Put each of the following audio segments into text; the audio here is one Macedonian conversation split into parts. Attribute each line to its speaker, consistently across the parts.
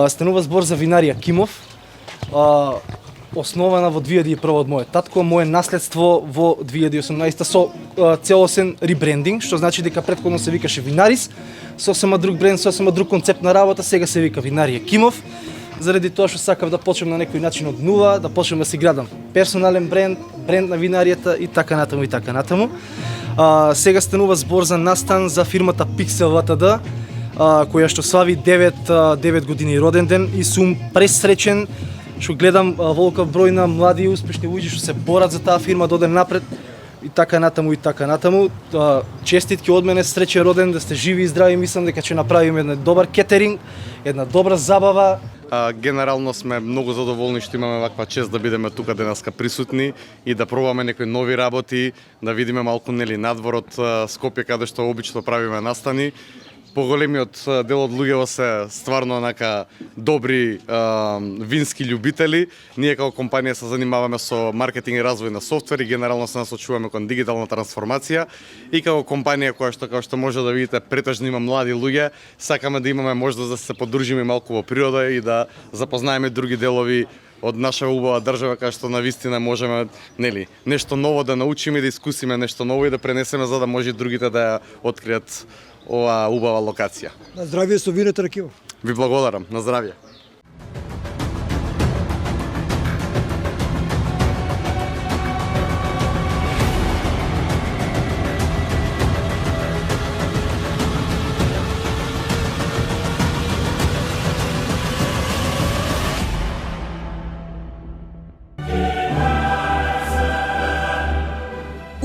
Speaker 1: Станува збор за винарија Кимов, основана во 2001 од мојот татко, мое наследство во 2018 со целосен ребрендинг, што значи дека претходно се викаше Винарис, сосема друг бренд, сосема друг концепт на работа, сега се вика Винарија Кимов, заради тоа што сакав да почнем на некој начин од нула, да почнем да си градам персонален бренд, бренд на винаријата и така натаму и така натаму. Сега станува збор за настан за фирмата Pixel Ltd, која што слави 9 години роден ден и сум пресречен што гледам волкав број на млади и успешни луѓе што се борат за таа фирма да оде напред и така натаму и така натаму. Честитки од мене, среќен роден, да сте живи и здрави, мислам дека ќе направиме еден добар кетеринг, една добра забава.
Speaker 2: Генерално сме многу задоволни што имаме ваква чест да бидеме тука денеска присутни и да пробаме некои нови работи, да видиме малку надвор од Скопје каде што обично правиме настани. Поголемиот дел од луѓето се стварно онака добри вински љубители. Ние како компанија се занимаваме со маркетинг и развој на софтвер и генерално се насочуваме кон дигитална трансформација. И како компанија која што, како што може да видите, претежно има млади луѓе, сакаме да имаме можност да се подружиме малку во природа и да запознаеме други делови од наша убава држава, кај што навистина можеме нешто ново да научиме, да искусиме нешто ново и да пренесеме за да може другите да ја откријат оваа убава локација.
Speaker 3: На здравје со виното Кимов.
Speaker 2: Ви благодарам, на здравје.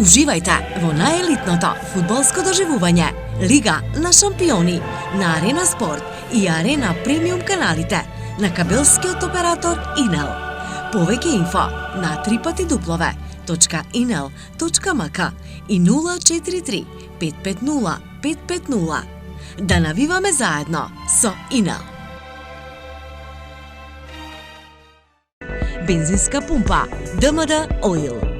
Speaker 4: Уживајте во најелитното фудбалско доживување Лига на шампиони на Арена Спорт и Арена Премиум каналите на кабелскиот оператор Инел. Повеќе инфо на www.inel.mk и 043 550 550. Да навиваме заедно со Инел. Бензинска пумпа ДМД Оил.